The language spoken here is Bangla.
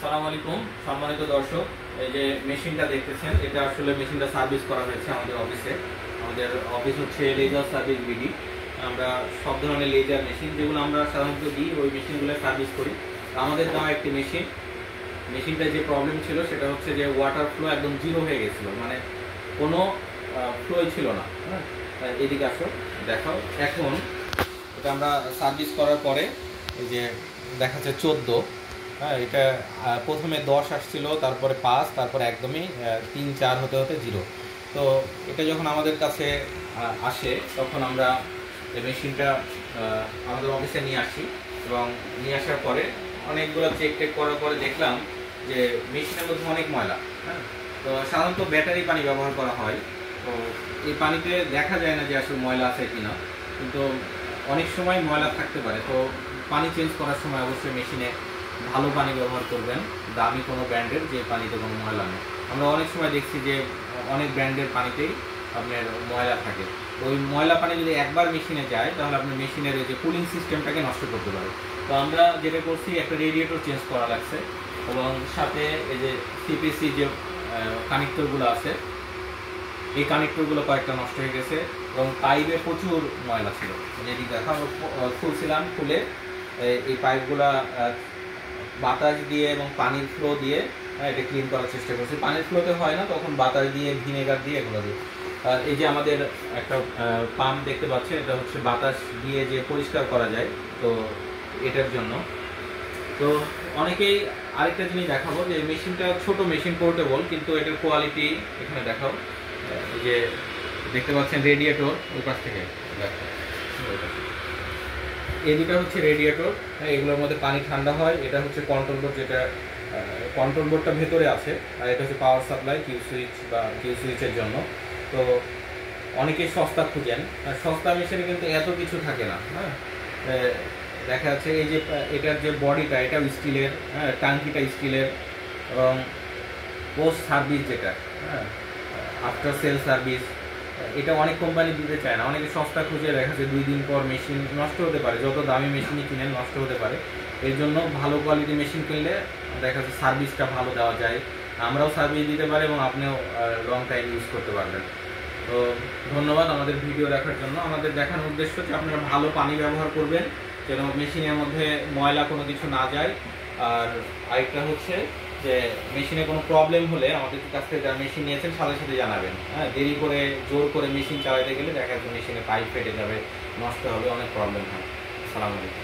আসসালামু আলাইকুম সম্মানিত দর্শক, এই যে মেশিনটা দেখতেছেন এটা আসলে মেশিনটা সার্ভিস করা হয়েছে আমাদের অফিসে। আমাদের অফিস হচ্ছে লেজার সার্ভিস বিডি। আমরা সব ধরনের লেজার মেশিন যেগুলো আমরা সাধারণত দিই ওই মেশিনগুলো সার্ভিস করি। আমাদের দেওয়া একটি মেশিনটা যে প্রবলেম ছিল সেটা হচ্ছে যে ওয়াটার ফ্লো একদম জিরো হয়ে গেছিলো, মানে কোনো ফ্লোই ছিল না। হ্যাঁ, এদিকে আসো দেখাও। এখন এটা আমরা সার্ভিস করার পরে এই যে দেখাচ্ছে 14। হ্যাঁ, এটা প্রথমে 10 আসছিল, তারপরে 5, তারপরে একদমই 3, 4 হতে হতে 0। তো এটা যখন আমাদের কাছে আসে তখন আমরা এই মেশিনটা আমাদের অফিসে নিয়ে আসি এবং নিয়ে আসার পরে অনেকগুলো চেক করার পরে দেখলাম যে মেশিনের মধ্যে অনেক ময়লা। হ্যাঁ, তো সাধারণত ব্যাটারি পানি ব্যবহার করা হয়। তো এই পানিতে দেখা যায় না যে আসলে ময়লা আছে কিনা, কিন্তু অনেক সময় ময়লা থাকতে পারে। তো পানি চেঞ্জ করার সময় অবশ্যই মেশিনে ভালো পানি ব্যবহার করবেন, দামি কোনো ব্র্যান্ডের, যে পানিতে কোনো ময়লা নেই। আমরা অনেক সময় দেখছি যে অনেক ব্র্যান্ডের পানিতেই আপনার ময়লা থাকে। তো ওই ময়লা পানি যদি একবার মেশিনে যায় তাহলে আপনার মেশিনের এই যে কুলিং সিস্টেমটাকে নষ্ট করতে পারে। তো আমরা যেটা করছি, একটা রেডিয়েটর চেঞ্জ করা লাগছে এবং সাথে এই যে সিপিসি যে কানেক্টরগুলো আছে এই কানেক্টরগুলো কয়েকটা নষ্ট হয়ে গেছে এবং পাইপে প্রচুর ময়লা ছিল। যেটি দেখা খুলছিলাম, খুলে এই পাইপগুলা বাতাস দিয়ে এবং পানির ফ্লো দিয়ে এটা ক্লিন করার চেষ্টা করছি। পানির ফ্লোতে হয় না, তখন বাতাস দিয়ে, ভিনেগার দিয়ে এগুলো দিয়ে। আর এই যে আমাদের একটা পাম্প দেখতে পাচ্ছেন, এটা হচ্ছে বাতাস দিয়ে যে পরিষ্কার করা যায়, তো এটার জন্য। তো অনেকেই আরেকটা জিনিস দেখাবো যে মেশিনটা ছোট মেশিন, পোর্টেবল, কিন্তু এটার কোয়ালিটি এখানে দেখাও। এই যে দেখতে পাচ্ছেন রেডিয়েটর, ওই পাশ থেকে দেখো, এই দুটো হচ্ছে রেডিয়েটর। এগুলোর মধ্যে পানি ঠান্ডা হয়। এটা হচ্ছে কন্ট্রোল বোর্ড, যেটা কন্ট্রোল বোর্ডটা ভেতরে আছে, আর এটা হচ্ছে পাওয়ার সাপ্লাই, কিউ সুইচ বা কিউ সুইচের জন্য। তো অনেকেই সস্তা খুঁজেন, সস্তা মেশিনে কিন্তু এত কিছু থাকে না। হ্যাঁ, দেখা যাচ্ছে এই যে এটার যে বডিটা, এটাও স্টিলের, হ্যাঁ, টাঙ্কিটা স্টিলের, এবং পোস্ট সার্ভিস যেটা, হ্যাঁ, আফটার সেল সার্ভিস, এটা অনেক কোম্পানি দিতে চায় না। অনেকে সস্তা খুঁজে, দেখা যাচ্ছে 2 দিন পর মেশিন নষ্ট হতে পারে, যত দামি মেশিনই কিনেন নষ্ট হতে পারে। এর জন্য ভালো কোয়ালিটি মেশিন কিনলে দেখা যাচ্ছে সার্ভিসটা ভালো দেওয়া যায়, আমরাও সার্ভিস দিতে পারি এবং আপনিও লং টাইম ইউজ করতে পারবেন। তো ধন্যবাদ আমাদের ভিডিও দেখার জন্য। আমাদের দেখানোর উদ্দেশ্য হচ্ছে আপনারা ভালো পানি ব্যবহার করবেন যেন মেশিনের মধ্যে ময়লা কোনো কিছু না যায়। আর আরেকটা হচ্ছে যে মেশিনে কোনো প্রবলেম হলে আমাদের কাছ থেকে যারা মেশিন নিয়েছেন সাথে সাথে জানাবেন। হ্যাঁ, দেরি করে জোর করে মেশিন চালাতে গেলে দেখা যাচ্ছে মেশিনে পাইপ ফেটে যাবে, নষ্ট হবে, অনেক প্রবলেম হয়। আসসালামু আলাইকুম।